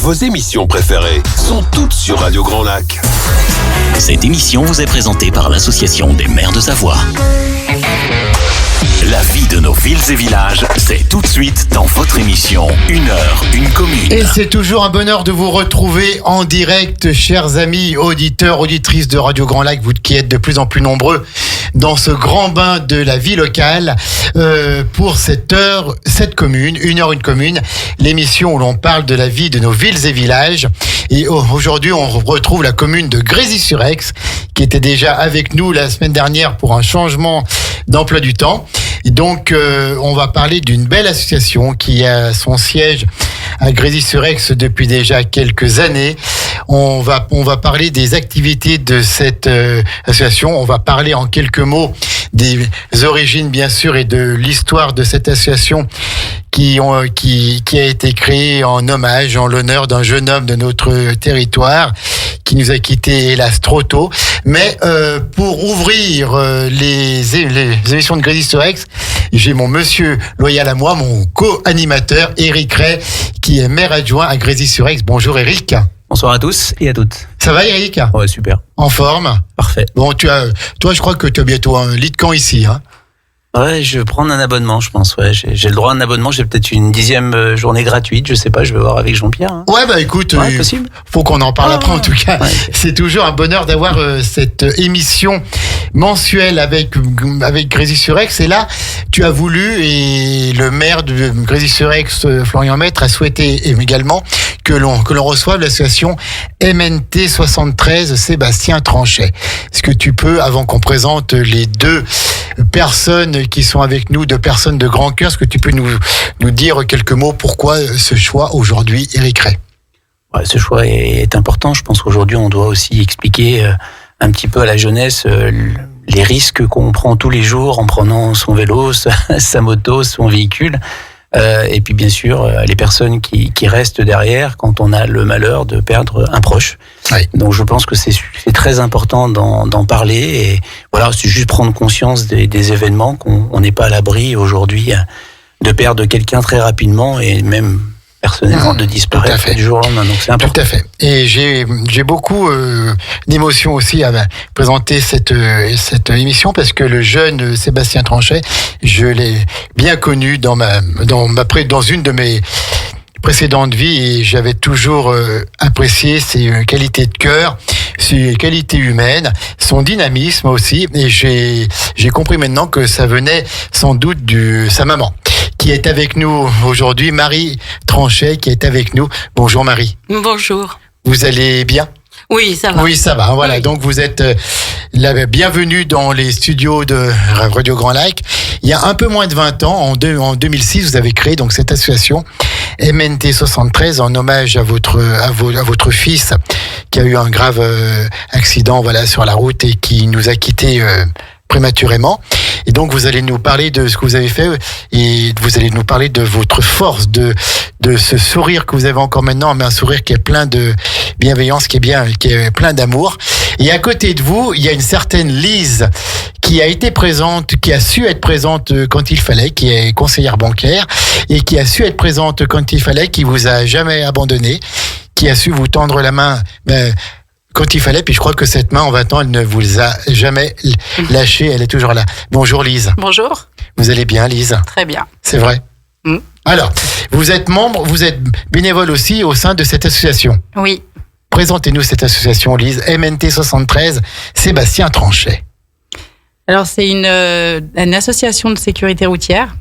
Vos émissions préférées sont toutes sur Radio Grand Lac. Cette émission vous est présentée par l'Association des maires de Savoie. La vie de nos villes et villages, c'est tout de suite dans votre émission 1 heure, une commune. Et c'est toujours un bonheur de vous retrouver en direct, chers amis, auditeurs, auditrices de Radio Grand Lac, vous qui êtes de plus en plus nombreux dans ce grand bain de la vie locale pour cette heure, cette commune, 1 heure, une commune, l'émission où l'on parle de la vie de nos villes et villages. Et aujourd'hui, on retrouve la commune de Grésy-sur-Aix, qui était déjà avec nous la semaine dernière pour un changement d'emploi du temps. Et donc, on va parler d'une belle association qui a son siège à Grésy-sur-Aix depuis déjà quelques années. On va parler des activités de cette association. On va parler en quelques mots des origines, bien sûr, et de l'histoire de cette association qui a été créée en hommage, en l'honneur d'un jeune homme de notre territoire qui nous a quittés, hélas, trop tôt. Mais pour ouvrir les émissions de Grésy-sur-Aix, j'ai mon monsieur loyal à moi, mon co-animateur, Éric Ray, qui est maire adjoint à Grésy-sur-Aix. Bonjour Éric. Bonsoir à tous et à toutes. Ça va Éric ? Ouais, super. En forme ? Parfait. Bon, toi, je crois que tu as bientôt un lit de camp ici, hein ? Ouais, je vais prendre un abonnement, je pense. Ouais, j'ai le droit à un abonnement. J'ai peut-être une 10e journée gratuite. Je sais pas. Je vais voir avec Jean-Pierre. Hein. Ouais, bah écoute, possible. Faut qu'on en parle après. En tout cas, ouais. C'est toujours un bonheur d'avoir cette émission mensuelle avec Grésy-sur-Aix. Et là, tu as voulu, et le maire de Grésy-sur-Aix, Florian Maître, a souhaité également que l'on reçoive l'association MNT 73 Sébastien Tranchet. Est-ce que tu peux, avant qu'on présente les deux personnes qui sont avec nous, deux personnes de grand cœur, est-ce que tu peux nous dire quelques mots pourquoi ce choix aujourd'hui, Éric Ray ? Ouais, ce choix est important. Je pense qu'aujourd'hui, on doit aussi expliquer un petit peu à la jeunesse les risques qu'on prend tous les jours en prenant son vélo, sa moto, son véhicule. Et puis bien sûr les personnes qui restent derrière quand on a le malheur de perdre un proche. Oui. Donc je pense que c'est très important d'en parler et voilà, c'est juste prendre conscience des événements qu'on n'est pas à l'abri aujourd'hui de perdre quelqu'un très rapidement et même personnellement de disparaître du jour au lendemain. Donc c'est important. Tout à fait. Et j'ai beaucoup d'émotions aussi à présenter cette émission parce que le jeune Sébastien Tranchet, je l'ai bien connu dans une de mes précédentes vies et j'avais toujours apprécié ses qualités de cœur, ses qualités humaines, son dynamisme aussi. Et j'ai compris maintenant que ça venait sans doute de sa maman, qui est avec nous aujourd'hui, Marie Tranchet, qui est avec nous. Bonjour Marie. Bonjour. Vous allez bien ? Oui, ça va. Oui, ça va. Voilà, oui. Donc vous êtes la bienvenue dans les studios de Radio Grand Lac. Il y a un peu moins de 20 ans, en 2006, vous avez créé donc cette association MNT 73 en hommage à votre fils qui a eu un grave accident sur la route et qui nous a quittés prématurément. Et donc vous allez nous parler de ce que vous avez fait et vous allez nous parler de votre force, de ce sourire que vous avez encore maintenant, mais un sourire qui est plein de bienveillance, qui est plein d'amour. Et à côté de vous, il y a une certaine Lise qui a été présente, qui a su être présente quand il fallait, qui est conseillère bancaire et qui a su être présente quand il fallait, qui vous a jamais abandonné, qui a su vous tendre la main quand il fallait, puis je crois que cette main, en 20 ans, elle ne vous a jamais lâché, elle est toujours là. Bonjour Lise. Bonjour. Vous allez bien Lise ? Très bien. C'est vrai ? Alors, vous êtes membre, vous êtes bénévole aussi au sein de cette association. Oui. Présentez-nous cette association Lise, MNT 73, Sébastien Tranchet. Alors c'est une association de sécurité routière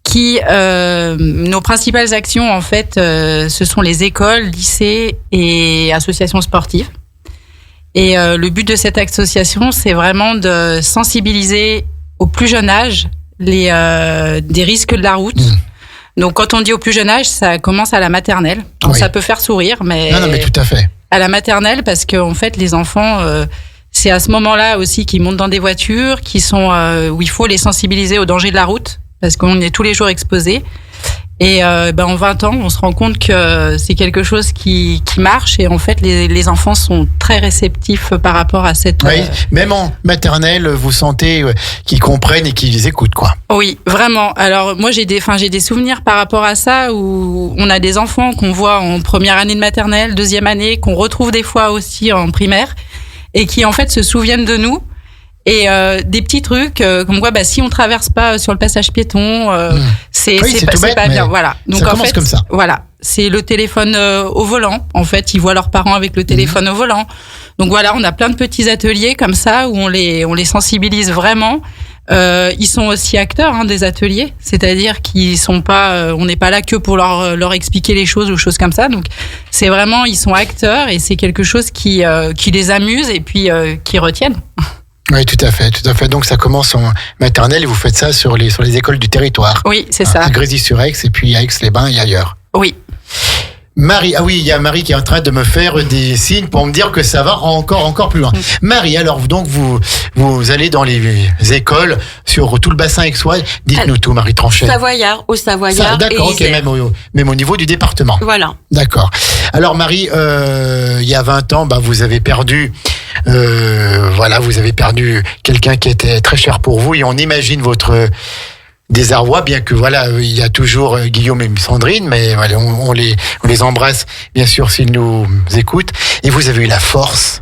qui, nos principales actions en fait, ce sont les écoles, lycées et associations sportives. Et le but de cette association, c'est vraiment de sensibiliser au plus jeune âge des risques de la route. Donc quand on dit au plus jeune âge, ça commence à la maternelle. Donc, oui. Ça peut faire sourire, mais non, mais tout à fait. À la maternelle, parce que en fait, les enfants, c'est à ce moment-là aussi qu'ils montent dans des voitures, où il faut les sensibiliser au danger de la route, parce qu'on est tous les jours exposés. Et en 20 ans, on se rend compte que c'est quelque chose qui marche. Et en fait, les enfants sont très réceptifs par rapport à cette... Oui, même en maternelle, vous sentez qu'ils comprennent et qu'ils écoutent, quoi. Oui, vraiment. Alors moi, j'ai des souvenirs par rapport à ça où on a des enfants qu'on voit en première année de maternelle, deuxième année, qu'on retrouve des fois aussi en primaire et qui en fait se souviennent de nous. Et des petits trucs comme quoi si on traverse pas sur le passage piéton c'est pas bien, voilà. Donc ça en commence fait comme ça. Voilà, c'est le téléphone au volant. En fait, ils voient leurs parents avec le téléphone au volant. Donc voilà, on a plein de petits ateliers comme ça où on les sensibilise vraiment. Ils sont aussi acteurs des ateliers, c'est-à-dire qu'ils sont pas on n'est pas là que pour leur expliquer les choses ou choses comme ça. Donc c'est vraiment, ils sont acteurs et c'est quelque chose qui les amuse et puis qui retiennent. Oui, tout à fait. Donc ça commence en maternelle et vous faites ça sur les écoles du territoire. Oui, c'est ça. À Grésy-sur-Aix et puis à Aix-les-Bains et ailleurs. Oui. Marie, il y a Marie qui est en train de me faire des signes pour me dire que ça va encore plus loin. Marie, alors donc vous allez dans les écoles sur tout le bassin aixois. Dites-nous tout, Marie Tranchet. Au Savoyard. D'accord, ok, même au niveau du département. Voilà. D'accord. Alors Marie, il y a 20 ans, vous avez perdu. Vous avez perdu quelqu'un qui était très cher pour vous et on imagine votre désarroi, bien que il y a toujours Guillaume et Sandrine, mais voilà, on les embrasse bien sûr s'ils nous écoutent. Et vous avez eu la force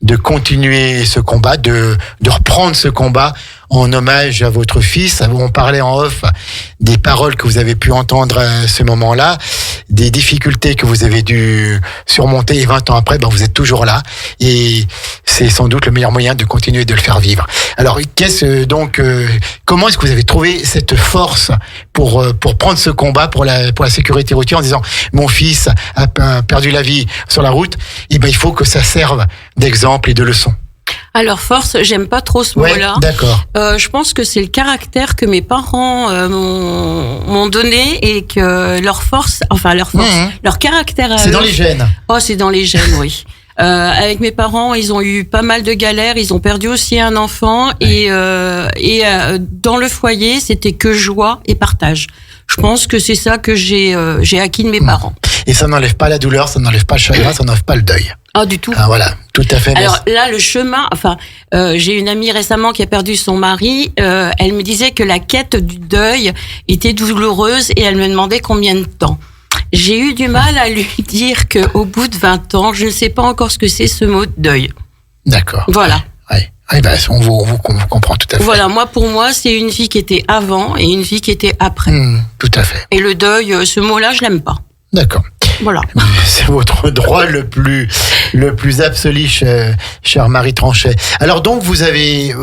de continuer ce combat, de reprendre ce combat en hommage à votre fils. On parlait en off des paroles que vous avez pu entendre à ce moment-là, des difficultés que vous avez dû surmonter et 20 ans après, vous êtes toujours là et c'est sans doute le meilleur moyen de continuer de le faire vivre. Alors, comment est-ce que vous avez trouvé cette force pour prendre ce combat pour la sécurité routière en disant mon fils a perdu la vie sur la route, il faut que ça serve d'exemple et de leçon. Alors force, j'aime pas trop ce mot-là. D'accord. Je pense que c'est le caractère que mes parents m'ont donné et que leur caractère. C'est dans les gènes. Oh, c'est dans les gènes, oui. Avec mes parents, ils ont eu pas mal de galères. Ils ont perdu aussi un enfant et dans le foyer, c'était que joie et partage. Je pense que c'est ça que j'ai acquis de mes parents. Et ça n'enlève pas la douleur, ça n'enlève pas le chagrin, ça n'enlève pas le deuil. Ah, du tout. Ah, voilà, tout à fait. Alors là, le chemin, j'ai une amie récemment qui a perdu son mari. Elle me disait que la quête du deuil était douloureuse et elle me demandait combien de temps. J'ai eu du mal à lui dire qu'au bout de 20 ans, je ne sais pas encore ce que c'est ce mot deuil. D'accord. Voilà. On vous comprend tout à fait. Voilà, pour moi, c'est une vie qui était avant et une vie qui était après. Tout à fait. Et le deuil, ce mot-là, je l'aime pas. D'accord. Voilà. C'est votre droit le plus absolu, chère Marie Tranchet. Alors donc, vous avez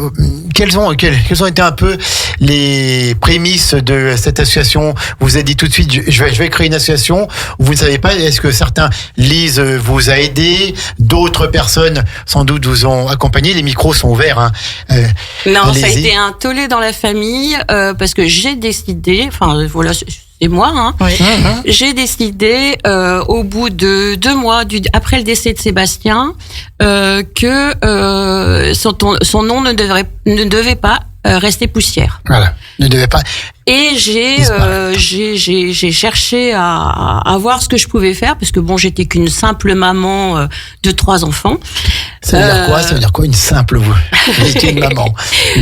quelles ont été un peu les prémices de cette association? Vous vous êtes dit tout de suite, je vais créer une association. Vous ne savez pas, est-ce que certains, Lise vous a aidé, d'autres personnes sans doute vous ont accompagné. Les micros sont ouverts. Non, allez-y. Ça a été un tollé dans la famille parce que j'ai décidé, c'est moi, Oui. J'ai décidé au bout de 2 mois après le décès de Sébastien que son nom ne devait pas rester poussière. Voilà, ne devait pas. Et j'ai cherché à voir ce que je pouvais faire parce que j'étais qu'une simple maman de 3 enfants. Ça veut dire quoi? Ça veut dire quoi une simple vous étiez une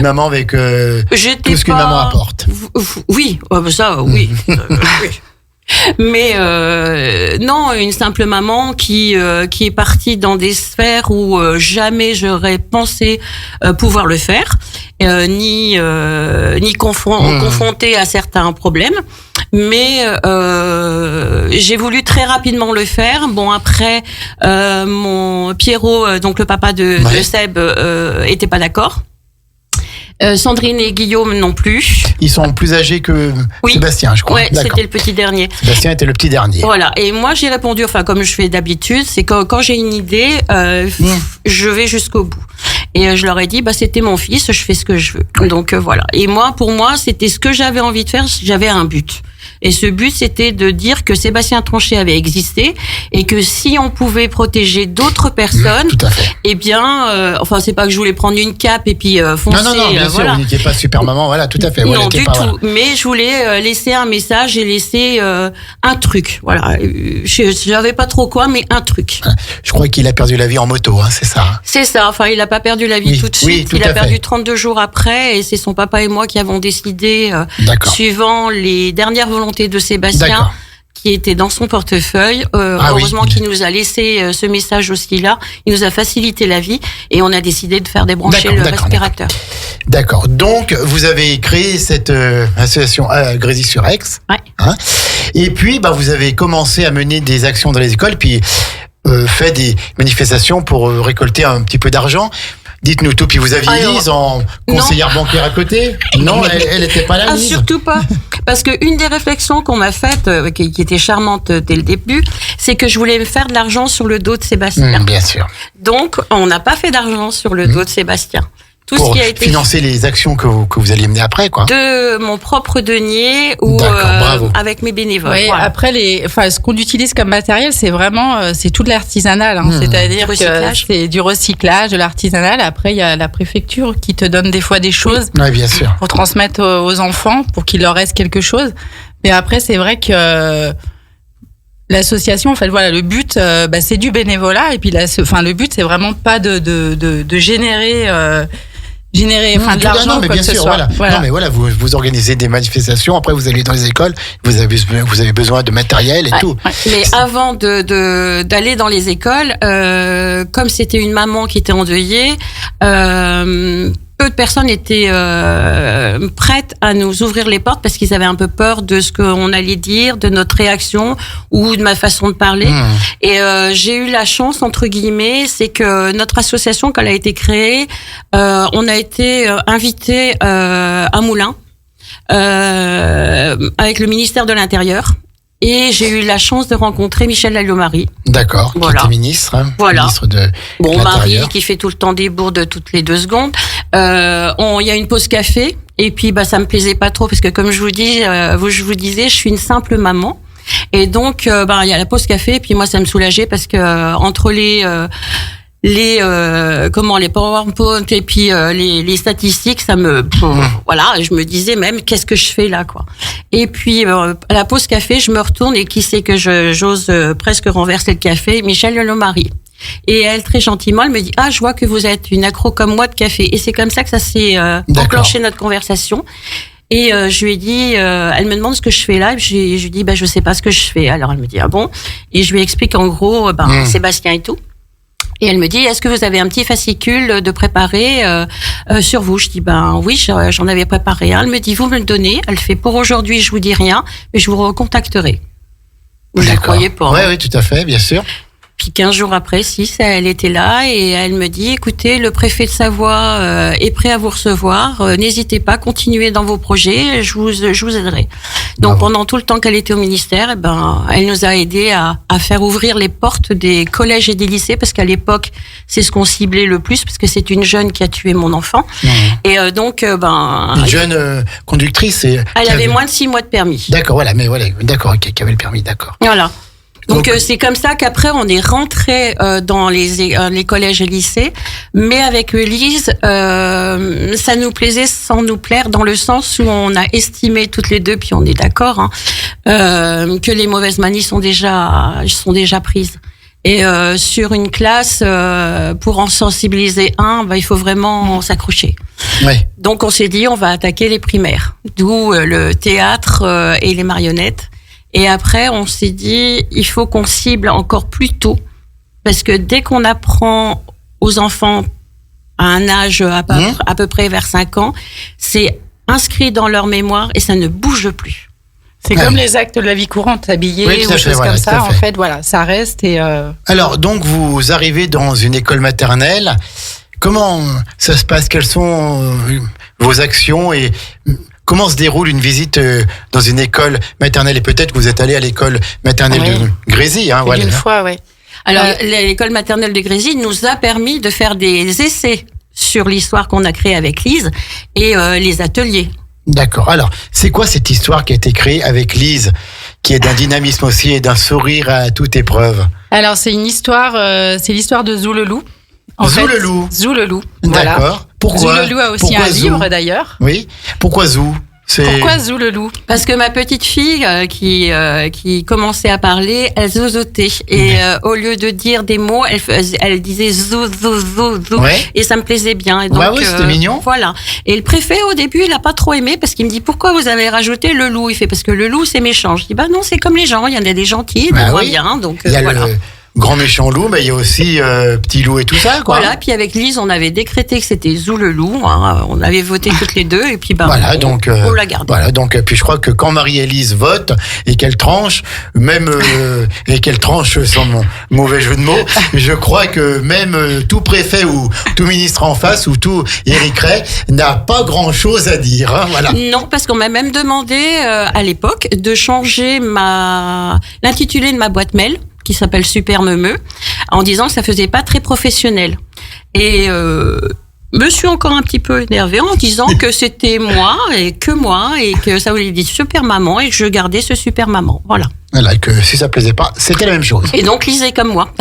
maman avec tout ce qu'une maman apporte. Oui, ça oui. Mais non, une simple maman qui est partie dans des sphères où jamais j'aurais pensé pouvoir le faire, ni confrontée à certains problèmes. Mais j'ai voulu très rapidement le faire. Bon, après, mon Pierrot, donc le papa de Seb, était pas d'accord. Sandrine et Guillaume non plus. Ils sont plus âgés que Sébastien, je crois. Ouais, c'était le petit dernier. Sébastien était le petit dernier. Voilà. Et moi, j'ai répondu, comme je fais d'habitude, c'est quand j'ai une idée, je vais jusqu'au bout. Et je leur ai dit, c'était mon fils, je fais ce que je veux. Donc voilà. Et pour moi, c'était ce que j'avais envie de faire. J'avais un but. Et ce but, c'était de dire que Sébastien Tronchet avait existé et que si on pouvait protéger d'autres personnes, Tout à fait. eh bien, enfin, c'est pas que je voulais prendre une cape et puis foncer. Non, bien sûr, voilà. vous n'étiez pas super maman, voilà, tout à fait. Voilà, Non, du pas, tout. voilà. Mais je voulais laisser un message et laisser un truc. Voilà. Je savais pas trop quoi, mais un truc. Je crois qu'il a perdu la vie en moto, hein, c'est ça. Hein. C'est ça. Enfin, il a pas perdu la vie Oui, tout de oui, suite. tout Il à a perdu fait. 32 jours après, et c'est son papa et moi qui avons décidé, D'accord. suivant les dernières volontés de Sébastien, D'accord. qui était dans son portefeuille. Ah oui. Heureusement qu'il nous a laissé ce message aussi là. Il nous a facilité la vie et on a décidé de faire débrancher le respirateur. D'accord. Donc, vous avez créé cette association Grésy-sur-Aix. Ouais. Hein, et puis, vous avez commencé à mener des actions dans les écoles, puis fait des manifestations pour récolter un petit peu d'argent. Dites-nous tout. Puis vous aviez Alors, Lise en conseillère bancaire à côté? Non, elle n'était pas là, Ah, Lise? surtout pas. Parce que une des réflexions qu'on m'a faites, qui était charmante dès le début, c'est que je voulais me faire de l'argent sur le dos de Sébastien. Bien sûr. Donc, on n'a pas fait d'argent sur le dos de Sébastien. Tout Pour ce qui a été financer les actions que vous alliez mener après, quoi. de mon propre denier ou D'accord, bravo. avec mes bénévoles. Oui, Voilà. après ce qu'on utilise comme matériel, c'est vraiment c'est tout de l'artisanal, hein. C'est-à-dire que Recyclage. c'est du recyclage, de l'artisanal. Après, il y a la préfecture qui te donne des fois des choses Oui, bien sûr. pour transmettre aux enfants, pour qu'il leur reste quelque chose. Mais après, c'est vrai que l'association, en fait, voilà, le but, c'est du bénévolat. Et puis, le but, c'est vraiment pas de générer de l'argent, non, mais quoi bien que ce sûr, soit. voilà. Non, mais voilà, vous organisez des manifestations. Après, vous allez dans les écoles. Vous avez besoin de matériel et Ouais, tout. ouais. Mais avant d'aller dans les écoles, comme c'était une maman qui était endeuillée, peu de personnes étaient prêtes à nous ouvrir les portes parce qu'ils avaient un peu peur de ce qu'on allait dire, de notre réaction ou de ma façon de parler. Et j'ai eu la chance, entre guillemets, c'est que notre association, quand elle a été créée, on a été invité à Moulins avec le ministère de l'Intérieur. Et j'ai eu la chance de rencontrer Michel Alliot-Marie. D'accord. Voilà. Qui était ministre. Hein, Voilà. Ministre de Bon, l'Intérieur. Marie qui fait tout le temps des bourdes toutes les 2 secondes. Il y a une pause café. Et puis, ça me plaisait pas trop parce que comme je vous disais, je suis une simple maman. Et donc, il y a la pause café. Et puis moi, ça me soulageait parce que entre les PowerPoint et puis les statistiques, ça me voilà, je me disais même qu'est-ce que je fais là, quoi. Et puis à la pause café, je me retourne et qui sait que j'ose presque renverser le café? Michel Alliot-Marie. Et elle, très gentiment, elle me dit: je vois que vous êtes une accro comme moi de café. Et c'est comme ça que ça s'est enclenché notre conversation. Et je lui ai dit, elle me demande ce que je fais là, et je lui dis, je sais pas ce que je fais. Alors elle me dit: ah bon? Et je lui explique en gros, Sébastien et tout. Et elle me dit: est-ce que vous avez un petit fascicule de préparer sur vous? Je dis: oui, j'en avais préparé un. Elle me dit: vous me le donnez. Elle fait: pour aujourd'hui, je vous dis rien, mais je vous recontacterai. Je ne croyais pas. Oui, tout à fait, bien sûr. Puis 15 jours après, elle était là et elle me dit: écoutez, le préfet de Savoie est prêt à vous recevoir. N'hésitez pas, continuez dans vos projets, je vous aiderai. Donc pendant tout le temps qu'elle était au ministère, elle nous a aidés à faire ouvrir les portes des collèges et des lycées, parce qu'à l'époque, c'est ce qu'on ciblait le plus, parce que c'est une jeune qui a tué mon enfant. Et donc, une jeune conductrice. Elle avait moins de 6 mois de permis. D'accord, voilà, mais voilà, d'accord, qui avait le permis, d'accord. Voilà. Donc c'est comme ça qu'après on est rentré dans les collèges et lycées, mais avec Lise, ça nous plaisait sans nous plaire, dans le sens où on a estimé toutes les deux, puis on est d'accord, que les mauvaises manies sont déjà prises. Et sur une classe, pour en sensibiliser il faut vraiment s'accrocher. Ouais. Donc on s'est dit: on va attaquer les primaires, d'où le théâtre et les marionnettes. Et après, on s'est dit, il faut qu'on cible encore plus tôt, parce que dès qu'on apprend aux enfants à un âge à peu près vers 5 ans, c'est inscrit dans leur mémoire et ça ne bouge plus. C'est comme les actes de la vie courante, habillés ou choses comme ça. En fait, voilà, ça reste. Et Alors, donc, vous arrivez dans une école maternelle. Comment ça se passe? Quelles sont vos actions et comment se déroule une visite dans une école maternelle? Et peut-être que vous êtes allé à l'école maternelle de Grésy. Une fois, oui. Alors, l'école maternelle de Grésy nous a permis de faire des essais sur l'histoire qu'on a créée avec Lise et les ateliers. D'accord. Alors, c'est quoi cette histoire qui a été créée avec Lise, qui est d'un dynamisme aussi et d'un sourire à toute épreuve? Alors, c'est l'histoire de Zou le loup. Zou le loup. Zou le loup. Voilà. D'accord. Pourquoi? Zou le loup a aussi un livre d'ailleurs. Oui. Pourquoi Zou? Pourquoi Zou le loup? Parce que ma petite fille qui commençait à parler, elle zozotait et au lieu de dire des mots, elle disait zou zou zou zou et ça me plaisait bien. Et donc, oui, c'était mignon. Voilà. Et le préfet au début, il a pas trop aimé parce qu'il me dit pourquoi vous avez rajouté le loup. Il fait parce que le loup c'est méchant. Je dis non, c'est comme les gens, il y en a des gentils, des moyens. Donc il y a voilà. Le grand méchant loup, mais il y a aussi petit loup et tout ça, quoi. Voilà, puis avec Lise, on avait décrété que c'était Zou le loup. On avait voté toutes les deux, et puis voilà, on l'a gardé. Voilà, donc puis je crois que quand Marie-Élise vote et qu'elle tranche, même et qu'elle tranche sans mauvais jeu de mots, je crois que même tout préfet ou tout ministre en face ou tout Éric Ray n'a pas grand-chose à dire. Hein, voilà. Non, parce qu'on m'a même demandé à l'époque de changer l'intitulé de ma boîte mail, qui s'appelle Super Meumeux, en disant que ça faisait pas très professionnel. Et me suis encore un petit peu énervée en disant que c'était moi et que ça voulait dire Super Maman et que je gardais ce Super Maman. Voilà. Voilà, que si ça plaisait pas, c'était la même chose. Et donc lisez comme moi.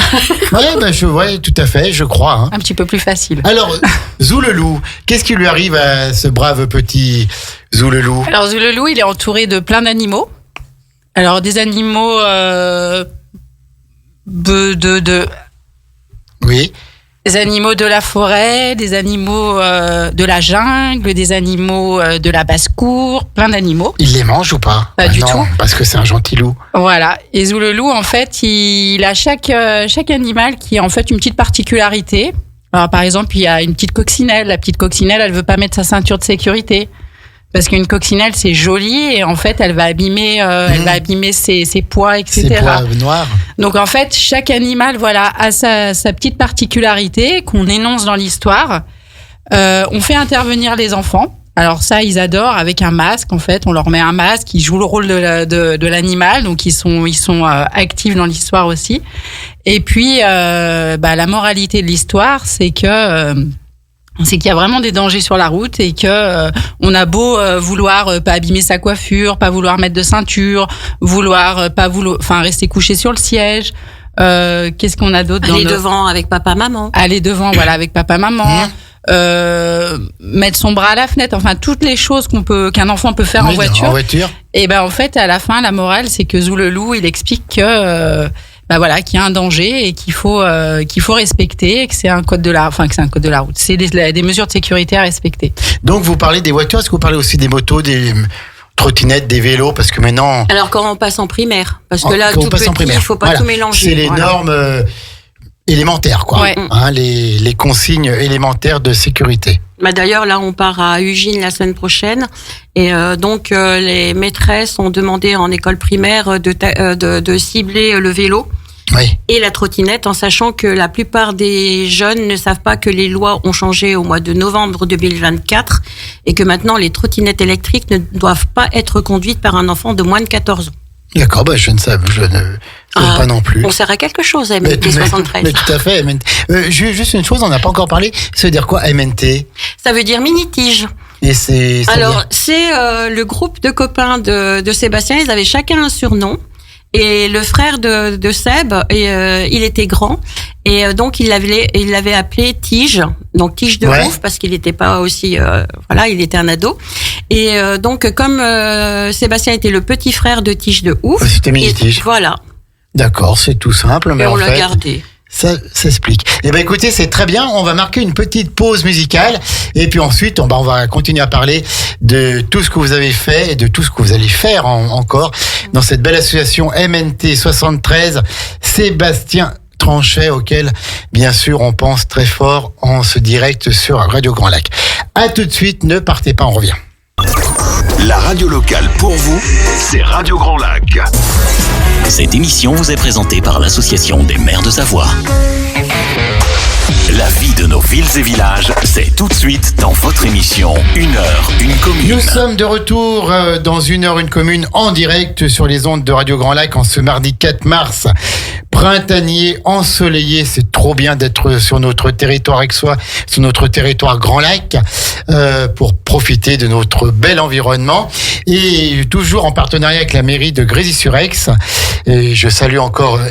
Ouais, tout à fait, je crois. Hein. Un petit peu plus facile. Alors, Zou le loup, qu'est-ce qui lui arrive à ce brave petit Zou le loup? Alors Zou le loup, il est entouré de plein d'animaux. Alors des animaux Oui. Des animaux de la forêt, des animaux de la jungle, des animaux de la basse-cour, plein d'animaux. Il les mange ou pas? Pas du non, tout. Parce que c'est un gentil loup. Voilà. Et Zou le loup, en fait, il a chaque animal qui a en fait une petite particularité. Alors, par exemple, il y a une petite coccinelle. La petite coccinelle, elle veut pas mettre sa ceinture de sécurité. Parce qu'une coccinelle, c'est joli et en fait, elle va abîmer ses pois, etc. Ses pois noirs. Donc en fait, chaque animal, voilà, a sa petite particularité qu'on énonce dans l'histoire. On fait intervenir les enfants. Alors ça, ils adorent avec un masque. En fait, on leur met un masque. Ils jouent le rôle de l'animal, donc ils sont actifs dans l'histoire aussi. Et puis, la moralité de l'histoire, c'est qu'il y a vraiment des dangers sur la route et que on a beau vouloir pas abîmer sa coiffure, pas vouloir mettre de ceinture, rester couché sur le siège. Qu'est-ce qu'on a d'autre? Aller devant avec papa maman. Aller devant, voilà, avec papa maman. Mettre son bras à la fenêtre. Enfin, toutes les choses qu'un enfant peut faire en voiture. Et en fait, à la fin, la morale, c'est que Zou le loup, il explique que qu'il y a un danger et qu'il faut respecter et que c'est un code de la route. C'est des mesures de sécurité à respecter. Donc vous parlez des voitures, est-ce que vous parlez aussi des motos, des trottinettes, des vélos, parce que maintenant. Alors quand on passe en primaire, parce que là tout petit, il faut pas tout mélanger. C'est les normes élémentaires, quoi. Ouais. Hein, les consignes élémentaires de sécurité. D'ailleurs, là, on part à Ugine la semaine prochaine. Et donc, les maîtresses ont demandé en école primaire de cibler le vélo et la trottinette, en sachant que la plupart des jeunes ne savent pas que les lois ont changé au mois de novembre 2024 et que maintenant, les trottinettes électriques ne doivent pas être conduites par un enfant de moins de 14 ans. D'accord, je ne savais pas non plus. On sert à quelque chose, MNT 73. Mais tout à fait, MNT. Juste une chose, on n'a pas encore parlé. Ça veut dire quoi, MNT? Ça veut dire mini-tige. Et c'est le groupe de copains de Sébastien, ils avaient chacun un surnom. Et le frère de Seb, il était grand. Et donc, il l'avait appelé Tige. Donc, Tige de ouf, parce qu'il n'était pas aussi, il était un ado. Et donc, comme Sébastien était le petit frère de Tige de ouf. C'était mini-tige. Voilà. D'accord, c'est tout simple. Mais on l'a gardé. Ça s'explique. Écoutez, c'est très bien. On va marquer une petite pause musicale. Et puis ensuite, on va continuer à parler de tout ce que vous avez fait et de tout ce que vous allez faire encore dans cette belle association MNT 73. Sébastien Tranchet, auquel, bien sûr, on pense très fort en ce direct sur Radio Grand Lac. À tout de suite. Ne partez pas, on revient. La radio locale pour vous, c'est Radio Grand Lac. Cette émission vous est présentée par l'Association des maires de Savoie. La vie de nos villes et villages, c'est tout de suite dans votre émission 1 heure, une commune. Nous sommes de retour dans 1 heure, une commune en direct sur les ondes de Radio Grand Lac en ce mardi 4 mars. printanier, ensoleillé. C'est trop bien d'être sur notre territoire aixois, sur notre territoire Grand Lac, pour profiter de notre bel environnement. Et toujours en partenariat avec la mairie de Grésy-sur-Aix. Et je salue encore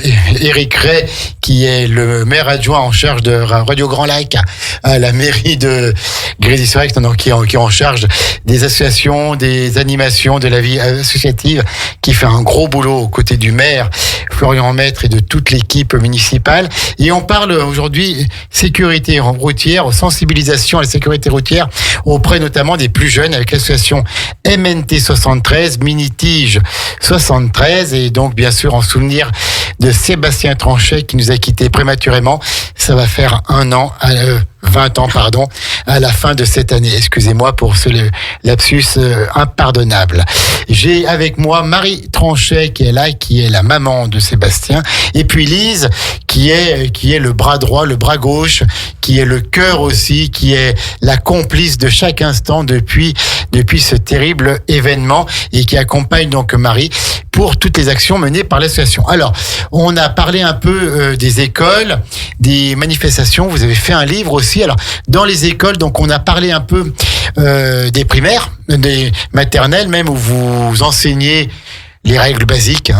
Éric Ray, qui est le maire adjoint en charge de Radio Grand Lac à la mairie de Grésy-sur-Aix, qui est en charge des associations, des animations, de la vie associative, qui fait un gros boulot aux côtés du maire Florian Maître et de toute l'équipe municipale. Et on parle aujourd'hui sécurité routière, sensibilisation à la sécurité routière auprès notamment des plus jeunes avec l'association MNT 73, Mini-Tige 73, et donc bien sûr en souvenir de Sébastien Tranchet qui nous a quittés prématurément. Ça va faire 20 ans, à la fin de cette année. Excusez-moi pour ce lapsus impardonnable. J'ai avec moi Marie Tranchet qui est là, qui est la maman de Sébastien, et puis Lise qui est le bras droit, le bras gauche, qui est le cœur aussi, qui est la complice de chaque instant depuis ce terrible événement et qui accompagne donc Marie pour toutes les actions menées par l'association. Alors, on a parlé un peu des écoles, des manifestations. Vous avez fait un livre aussi. Alors, dans les écoles, donc on a parlé un peu des primaires, des maternelles même, où vous enseignez les règles basiques.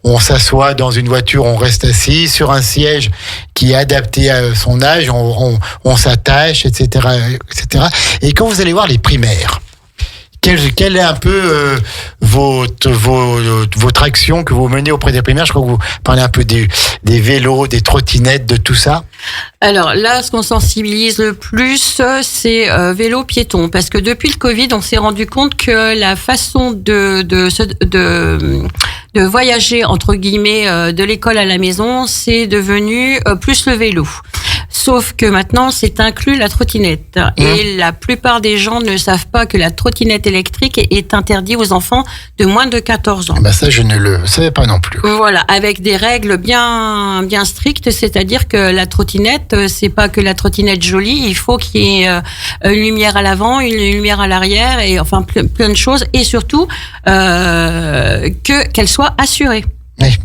On s'assoit dans une voiture, on reste assis sur un siège qui est adapté à son âge, on s'attache, etc., etc. Et quand vous allez voir les primaires, quelle est un peu votre action que vous menez auprès des primaires? Je crois que vous parlez un peu des vélos, des trottinettes, de tout ça. Alors là, ce qu'on sensibilise le plus, c'est vélo piéton, parce que depuis le Covid, on s'est rendu compte que la façon de voyager entre guillemets de l'école à la maison, c'est devenu plus le vélo. Sauf que maintenant, c'est inclus la trottinette. Et la plupart des gens ne savent pas que la trottinette électrique est interdite aux enfants de moins de 14 ans. Ça, je ne le savais pas non plus. Voilà, avec des règles bien strictes, c'est-à-dire que la trottinette, c'est pas que la trottinette jolie, il faut qu'il y ait une lumière à l'avant, une lumière à l'arrière, et enfin plein de choses, et surtout qu'elle soit assurée. Oui.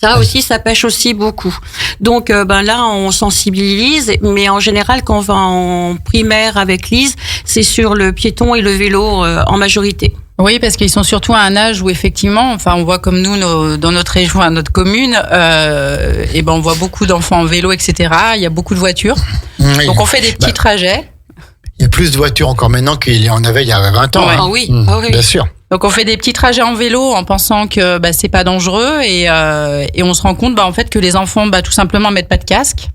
Ça aussi, ça pêche aussi beaucoup. Donc là, on sensibilise, mais en général, quand on va en primaire avec Lise, c'est sur le piéton et le vélo en majorité. Oui, parce qu'ils sont surtout à un âge où effectivement, on voit comme nous dans notre région, notre commune, on voit beaucoup d'enfants en vélo, etc. Il y a beaucoup de voitures. Oui. Donc on fait des petits trajets. Il y a plus de voitures encore maintenant qu'il y en avait il y a 20 ans. Ouais. Ah oui, bien sûr. Donc on fait des petits trajets en vélo en pensant que c'est pas dangereux et on se rend compte en fait que les enfants tout simplement mettent pas de casque,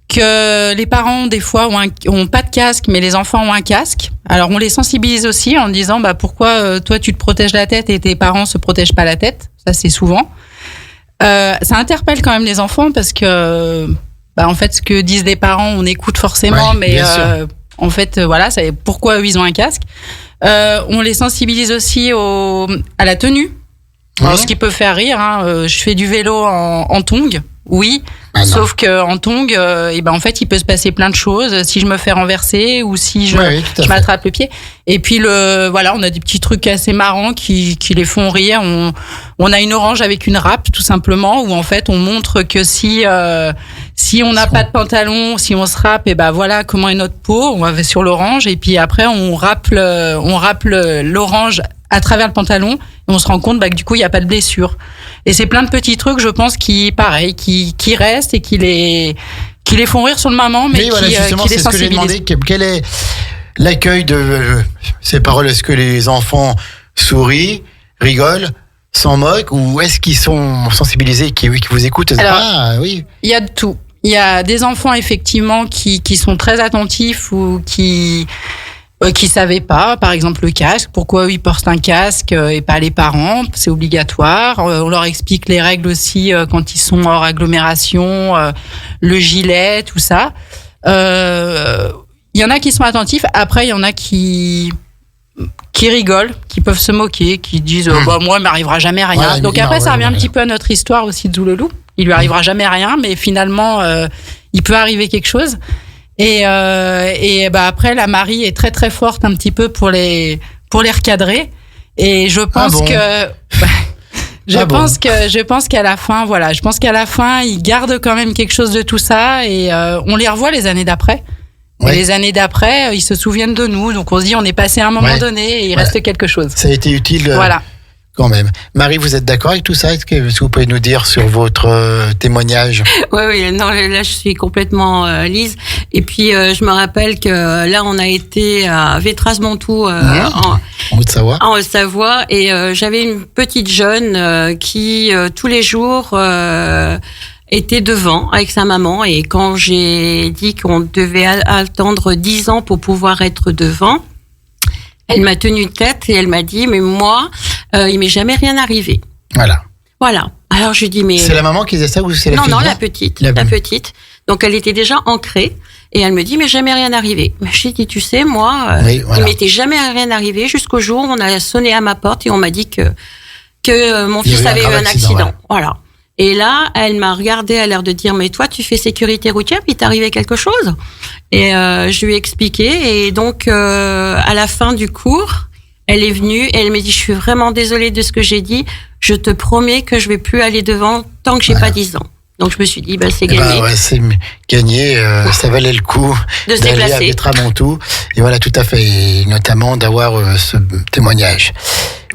que les parents des fois ont pas de casque mais les enfants ont un casque. Alors on les sensibilise aussi en disant pourquoi toi tu te protèges la tête et tes parents se protègent pas la tête. Ça c'est souvent. Ça interpelle quand même les enfants parce que en fait ce que disent les parents on écoute forcément, mais en fait c'est pourquoi eux ils ont un casque. On les sensibilise aussi à la tenue. Alors, ce qui peut faire rire, je fais du vélo en tongs, oui, sauf que en tongs, en fait, il peut se passer plein de choses. Si je me fais renverser ou si je m'attrape le pied. Et puis on a des petits trucs assez marrants qui les font rire. On a une orange avec une râpe, tout simplement, où en fait, on montre que si on n'a pas de pantalon, si on se râpe, voilà comment est notre peau. On va sur l'orange et puis après on râpe l'orange à travers le pantalon et on se rend compte que du coup il y a pas de blessure. Et c'est plein de petits trucs, je pense, qui restent et qui les font rire sur le moment, mais qui les sensibilisent. C'est ce que j'ai demandé. Quel est l'accueil de ces paroles? Est-ce que les enfants sourient, rigolent, s'en moquent, ou est-ce qu'ils sont sensibilisés, qui vous écoutent? Alors, oui. Il y a de tout. Il y a des enfants effectivement qui sont très attentifs ou qui savaient pas, par exemple le casque, pourquoi ils portent un casque et pas les parents, c'est obligatoire. On leur explique les règles aussi quand ils sont hors agglomération, le gilet, tout ça. Il y en a qui sont attentifs, après il y en a qui rigolent, qui peuvent se moquer, qui disent moi il m'arrivera jamais rien. Ouais, donc après ça revient un petit peu à notre histoire aussi de Zouloulou. Il lui arrivera jamais rien, mais finalement il peut arriver quelque chose. Et après la Marie est très très forte un petit peu pour les recadrer. Et je pense que Je pense qu'à la fin, voilà, je pense qu'à la fin, ils gardent quand même quelque chose de tout ça et on les revoit les années d'après. Ouais. Et les années d'après, ils se souviennent de nous, donc on se dit on est passé à un moment donné et il reste quelque chose. Ça a été utile. Voilà. Quand même. Marie, vous êtes d'accord avec tout ça? Est-ce que vous pouvez nous dire sur votre témoignage? Oui, non, là je suis complètement lise. Et puis je me rappelle que là on a été à Vétraz-Montou en Haute-Savoie. En Haute-Savoie et j'avais une petite jeune qui tous les jours était devant avec sa maman et quand j'ai dit qu'on devait attendre 10 ans pour pouvoir être devant, elle m'a tenu tête et elle m'a dit mais moi il m'est jamais rien arrivé. Voilà. Alors je dis mais c'est la maman qui faisait ça ou c'est la fille? Non, la petite. Donc elle était déjà ancrée et elle me dit mais jamais rien arrivé. Mais j'ai dit tu sais moi il m'était jamais rien arrivé jusqu'au jour où on a sonné à ma porte et on m'a dit que mon fils avait eu un accident. Voilà. Et là, elle m'a regardé, elle a l'air de dire mais toi tu fais sécurité routière, il t'est arrivé quelque chose? Et je lui ai expliqué et donc à la fin du cours, elle est venue et elle m'a dit je suis vraiment désolée de ce que j'ai dit, je te promets que je vais plus aller devant tant que j'ai pas 10 ans. Donc je me suis dit c'est gagné. C'est gagné, ça valait le coup d'aller à Vétraz-Montou et voilà tout à fait, et notamment d'avoir ce témoignage.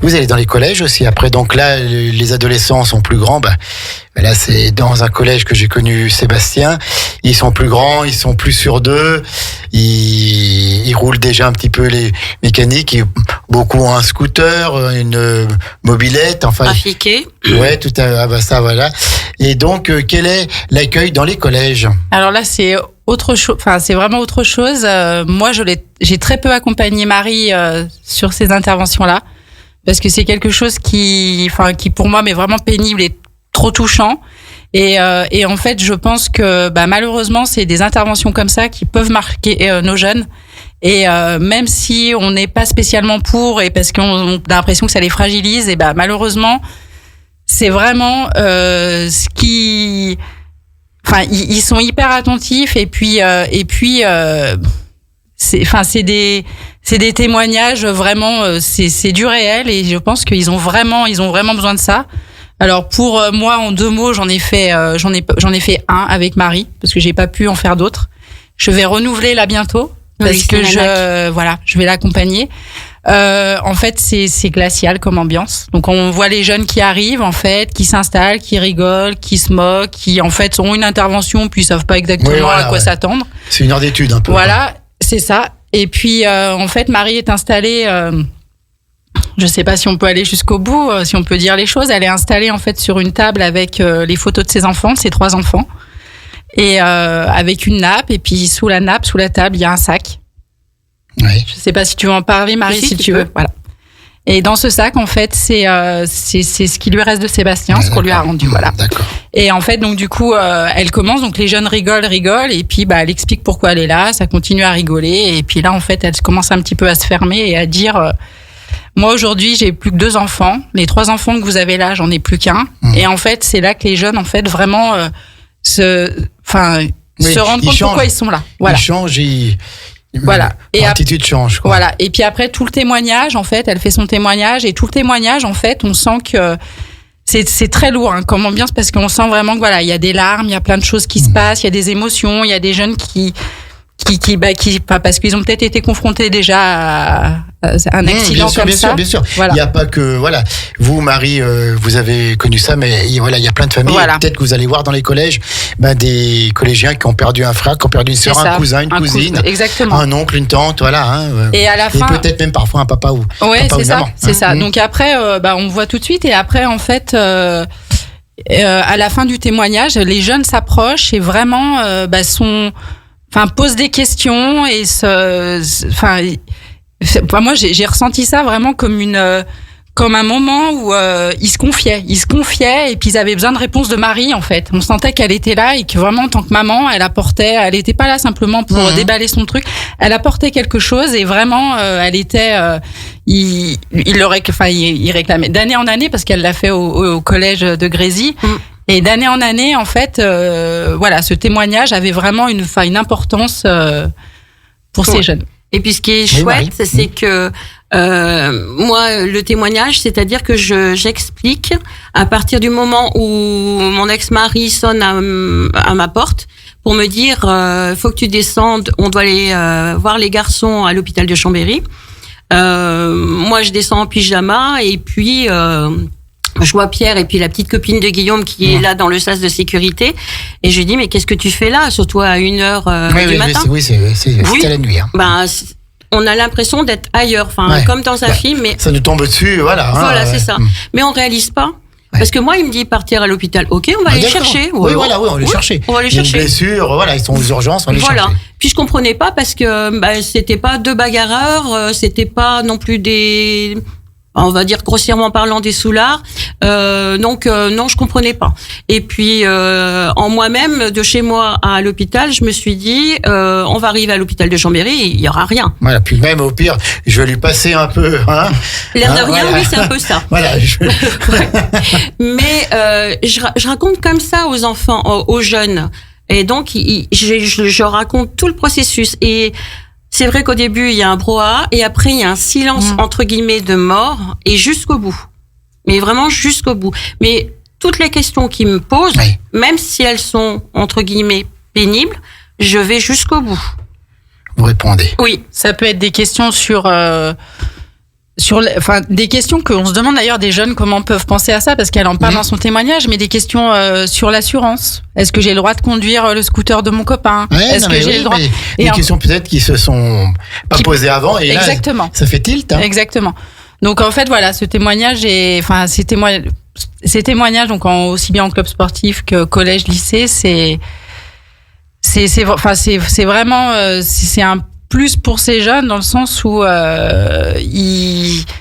Vous allez dans les collèges aussi. Après, donc là, les adolescents sont plus grands. Là, c'est dans un collège que j'ai connu, Sébastien. Ils sont plus grands, ils sont plus sûrs d'eux. Ils roulent déjà un petit peu les mécaniques. Beaucoup ont un scooter, une mobilette. Enfin, trafiqué. Ouais, tout à ça, voilà. Et donc, quel est l'accueil dans les collèges? Alors là, c'est autre chose. Enfin, c'est vraiment autre chose. Moi, j'ai très peu accompagné Marie sur ces interventions-là. Parce que c'est quelque chose qui pour moi m'est vraiment pénible et trop touchant. Et en fait, je pense que malheureusement, c'est des interventions comme ça qui peuvent marquer nos jeunes. Et même si on n'est pas spécialement pour, et parce qu'on a l'impression que ça les fragilise, et malheureusement, c'est vraiment ce qui. Enfin, ils sont hyper attentifs et puis c'est des témoignages vraiment, c'est du réel et je pense qu'ils ont vraiment besoin de ça. Alors pour moi, en 2 mots, j'en ai fait un avec Marie parce que j'ai pas pu en faire d'autres. Je vais renouveler là bientôt parce que je vais l'accompagner. En fait, c'est glacial comme ambiance. Donc on voit les jeunes qui arrivent en fait, qui s'installent, qui rigolent, qui se moquent, qui en fait ont une intervention puis ils savent pas exactement à quoi s'attendre. C'est une heure d'étude un peu. Voilà. C'est ça. Et puis, en fait, Marie est installée, je sais pas si on peut aller jusqu'au bout, si on peut dire les choses. Elle est installée, en fait, sur une table avec les photos de ses enfants, de ses 3 enfants. Et avec une nappe. Et puis, sous la nappe, sous la table, il y a un sac. Oui. Je sais pas si tu veux en parler, Marie, si tu veux. Voilà. Et dans ce sac, en fait, c'est ce qui lui reste de Sébastien, ce qu'on lui a rendu. Voilà. D'accord. Et en fait, donc du coup, elle commence. Donc les jeunes rigolent, et puis elle explique pourquoi elle est là. Ça continue à rigoler, et puis là, en fait, elle commence un petit peu à se fermer et à dire moi aujourd'hui, j'ai plus que 2 enfants. Les 3 enfants que vous avez là, j'en ai plus qu'un. Et en fait, c'est là que les jeunes, en fait, vraiment se rendent compte pourquoi ils sont là. Voilà. Ils changent. Voilà. Et l'attitude change, quoi. Voilà. Et puis après, tout le témoignage, en fait, elle fait son témoignage et tout le témoignage, en fait, on sent que c'est très lourd comme ambiance parce qu'on sent vraiment que voilà, il y a des larmes, il y a plein de choses qui se passent, il y a des émotions, il y a des jeunes qui parce qu'ils ont peut-être été confrontés déjà à un accident comme ça. Bien sûr. Voilà. Il n'y a pas que vous, Marie, vous avez connu ça, mais il y a plein de familles. Voilà. Peut-être que vous allez voir dans les collèges des collégiens qui ont perdu un frère, qui ont perdu une sœur, un cousin, une cousine, exactement. un oncle, une tante, voilà. Et à la fin, peut-être même parfois un papa ou c'est ça, maman. c'est ça. Donc après, on voit tout de suite et après en fait. À la fin du témoignage, les jeunes s'approchent et vraiment posent des questions et moi j'ai ressenti ça vraiment comme un moment où ils se confiaient et puis ils avaient besoin de réponses de Marie en fait. On sentait qu'elle était là et que vraiment en tant que maman, elle était pas là simplement pour déballer son truc, elle apportait quelque chose et vraiment elle était il réclamait d'année en année parce qu'elle l'a fait au collège de Grésy. Et d'année en année, en fait, ce témoignage avait vraiment une importance pour ces jeunes. Et puis ce qui est chouette, c'est que Moi, le témoignage, c'est-à-dire que j'explique à partir du moment où mon ex-mari sonne à ma porte pour me dire faut que tu descendes, on doit aller voir les garçons à l'hôpital de Chambéry. Moi, je descends en pyjama et puis je vois Pierre et puis la petite copine de Guillaume qui est là dans le sas de sécurité et je lui dis mais qu'est-ce que tu fais là, surtout à 1h du matin. Oui, c'était la nuit. Hein. Ben, on a l'impression d'être ailleurs, comme dans un film, mais ça nous tombe dessus, voilà. Voilà, c'est ça. Mais on réalise pas. Parce que moi, il me dit partir à l'hôpital. Ok, on va aller chercher. On va les chercher. On va les chercher. Une blessure, voilà, ils sont aux urgences, on les chercher. Puis je comprenais pas parce que c'était pas deux bagarreurs, c'était pas non plus des, on va dire grossièrement parlant, des soulards. Donc non, je comprenais pas. Et puis en moi-même, de chez moi à l'hôpital, je me suis dit on va arriver à l'hôpital de Chambéry, il y aura rien. Voilà, puis même au pire, je vais lui passer un peu l'air de rien, oui, c'est un peu ça. Voilà. Mais je raconte comme ça aux enfants, aux jeunes. Et donc je raconte tout le processus et c'est vrai qu'au début, il y a un brouhaha et après, il y a un silence, entre guillemets, de mort et jusqu'au bout. Mais vraiment jusqu'au bout. Mais toutes les questions qu'ils me posent, même si elles sont, entre guillemets, pénibles, je vais jusqu'au bout. Vous répondez. Oui, ça peut être des questions des questions qu'on se demande d'ailleurs des jeunes comment peuvent penser à ça parce qu'elle en parle dans son témoignage, mais des questions sur l'assurance. Est-ce que j'ai le droit de conduire le scooter de mon copain? Est-ce que j'ai le droit? Des questions peut-être qui se sont pas posées avant et exactement. Là, ça fait tilt. Hein. Exactement. Donc en fait voilà, ce témoignage ces témoignages donc aussi bien en club sportif que collège, lycée, c'est vraiment c'est un plus pour ces jeunes dans le sens où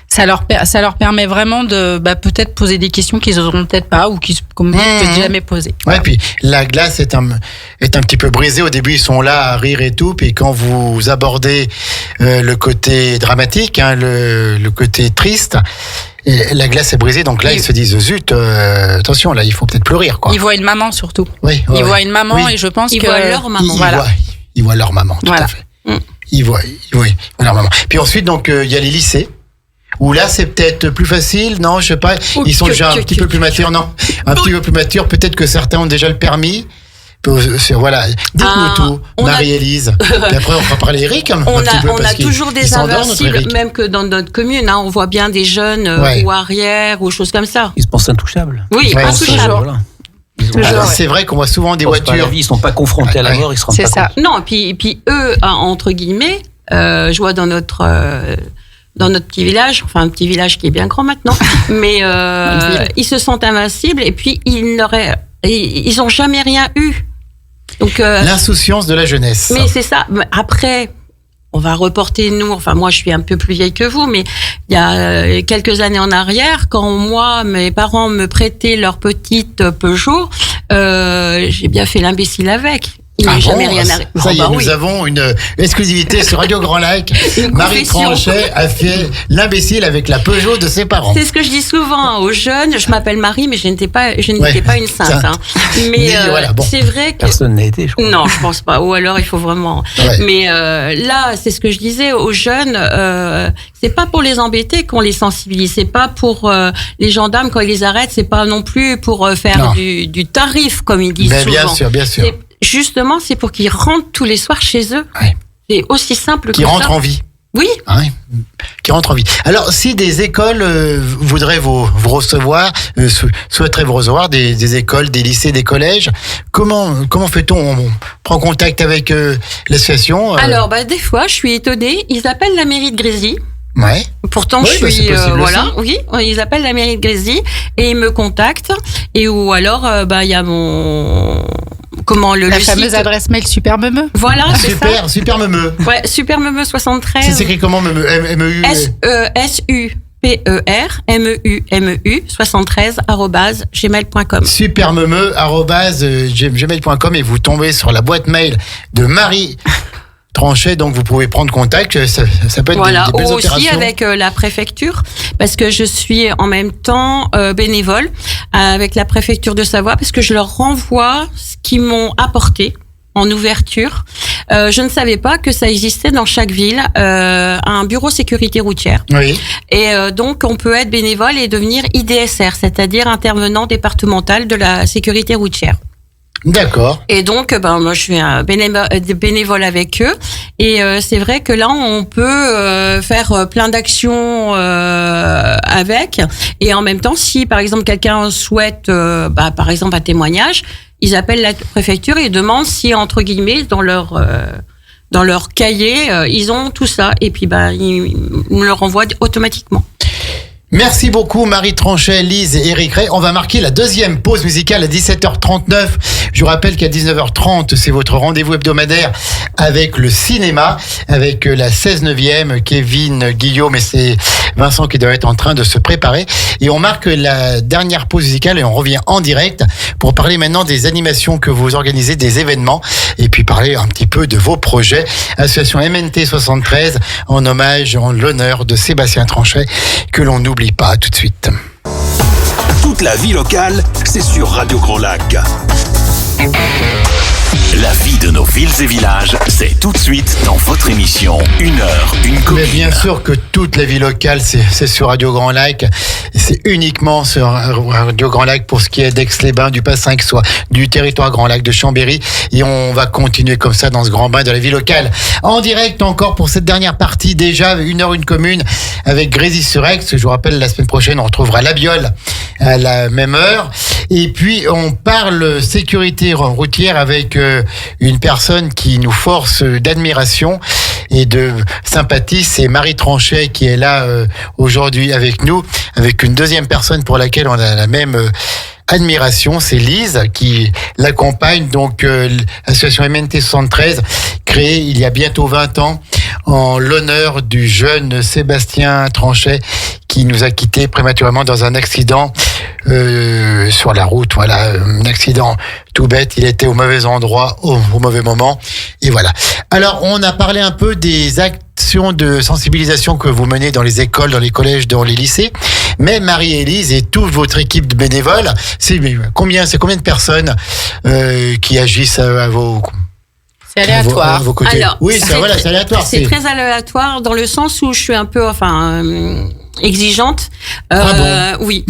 ça leur permet vraiment de peut-être poser des questions qu'ils n'oseront peut-être pas ou qu'ils ne peuvent jamais poser. Ouais, puis la glace est un petit peu brisée. Au début, ils sont là à rire et tout, puis quand vous abordez le côté dramatique, le côté triste, la glace est brisée, donc là ils se disent zut, attention, là il faut peut-être plus rire, quoi. Ils voient une maman surtout. Oui, ils voient une maman et je pense ils voient leur maman. Ils voient leur maman, tout à fait. Ils voient leur maman. Puis ensuite, donc, il y a les lycées, où là, c'est peut-être plus facile, non, je sais pas, ils sont déjà un petit peu plus matures, non, un petit peu plus matures, peut-être que certains ont déjà le permis. Voilà, dites-nous tout, Marie-Élise. Puis après, on va parler Eric. On a toujours des invincibles, même que dans notre commune, on voit bien des jeunes ou arrière ou choses comme ça. Ils se pensent intouchables. Oui, intouchables. Voilà. Alors, c'est vrai qu'on voit souvent des voitures. Ils ne sont pas confrontés à la mort, ils se rendent pas compte. Non, puis eux, entre guillemets, je vois dans notre petit village, enfin un petit village qui est bien grand maintenant, mais ils se sentent invincibles et puis ils n'ont jamais rien eu. Donc l'insouciance de la jeunesse. Mais c'est ça. Après, on va reporter moi je suis un peu plus vieille que vous, mais il y a quelques années en arrière, quand mes parents me prêtaient leur petite Peugeot, j'ai bien fait l'imbécile avec. Il n'est jamais rien arrivé. Ça y est, nous avons une exclusivité sur Radio Grand Lac. Marie Tranchet a fait l'imbécile avec la Peugeot de ses parents. C'est ce que je dis souvent aux jeunes. Je m'appelle Marie, mais je n'étais pas une sainte. Hein. Mais voilà, bon. c'est vrai que personne n'a été, je crois. Non, je pense pas. Ou alors il faut vraiment. Ouais. Mais là, c'est ce que je disais aux jeunes. C'est pas pour les embêter qu'on les sensibilise. C'est pas pour les gendarmes quand ils les arrêtent. C'est pas non plus pour faire du tarif comme ils disent souvent. Bien sûr. Justement, c'est pour qu'ils rentrent tous les soirs chez eux. Ouais. C'est aussi simple que ça. Qu'ils rentrent en vie. Oui. Qui rentrent en vie. Alors, si des écoles voudraient vous recevoir, souhaiteraient vous recevoir, des écoles, des lycées, des collèges, comment fait-on? On prend contact avec l'association Alors, des fois, je suis étonnée. Ils appellent la mairie de Grésy. Ouais. Pourtant, je suis oui, ils appellent la mairie de Grésy et ils me contactent ou alors il y a la fameuse adresse mail Super Meumeux. Voilà, c'est ça. Super Meumeux. Ouais, Super Meumeux 73. C'est écrit comment Meumeux? M-E-U. SUPERMEUMU 73@gmail.com. Supermeumeux@gmail.com et vous tombez sur la boîte mail de Marie Tranchet, donc vous pouvez prendre contact, ça peut être des belles opérations. Aussi avec la préfecture, parce que je suis en même temps bénévole avec la préfecture de Savoie, parce que je leur renvoie ce qu'ils m'ont apporté en ouverture. je ne savais pas que ça existait dans chaque ville un bureau sécurité routière. Oui. Et donc on peut être bénévole et devenir IDSR, c'est-à-dire intervenant départemental de la sécurité routière. D'accord. Et donc, moi, je suis un bénévole avec eux. Et c'est vrai que là, on peut faire plein d'actions avec. Et en même temps, si par exemple quelqu'un souhaite, par exemple un témoignage, ils appellent la préfecture et demandent si entre guillemets dans leur cahier, ils ont tout ça. Et puis, ils me le renvoient automatiquement. Merci beaucoup Marie Tranchet, Lise et Eric Ray. On va marquer la deuxième pause musicale à 17h39. Je vous rappelle qu'à 19h30, c'est votre rendez-vous hebdomadaire avec le cinéma, avec la 16/9e, Kevin, Guillaume, et c'est Vincent qui doit être en train de se préparer. Et on marque la dernière pause musicale et on revient en direct pour parler maintenant des animations que vous organisez, des événements, et puis parler un petit peu de vos projets. Association MNT 73, en hommage, en l'honneur de Sébastien Tranchet, que l'on n'oublie pas. Tout de suite. Toute la vie locale, c'est sur Radio Grand Lac. La vie de nos villes et villages, c'est tout de suite dans votre émission 1 heure, une commune. Mais bien sûr que toute la vie locale, c'est sur Radio Grand Lac. Et c'est uniquement sur Radio Grand Lac pour ce qui est d'Aix-les-Bains, du Pas-Saint-Soit, du territoire Grand Lac, de Chambéry. Et on va continuer comme ça dans ce grand bain de la vie locale. En direct encore pour cette dernière partie, déjà 1 heure, une commune avec Grésy-sur-Aix. Je vous rappelle, la semaine prochaine, on retrouvera La Biole à la même heure. Et puis, on parle sécurité routière avec une personne qui nous force d'admiration et de sympathie. C'est Marie Tranchet qui est là aujourd'hui avec nous, avec une deuxième personne pour laquelle on a la même admiration, c'est Lise qui l'accompagne. Donc, l'association MNT 73, créée il y a bientôt 20 ans, en l'honneur du jeune Sébastien Tranchet qui nous a quittés prématurément dans un accident sur la route. Voilà, un accident tout bête. Il était au mauvais endroit, au mauvais moment. Et voilà. Alors, on a parlé un peu des actions de sensibilisation que vous menez dans les écoles, dans les collèges, dans les lycées. Mais Marie-Élise et toute votre équipe de bénévoles, c'est combien de personnes qui agissent à vos... C'est aléatoire. À vos côtés. Alors, oui, c'est aléatoire. C'est très aléatoire dans le sens où je suis un peu, exigeante. Ah bon? Oui.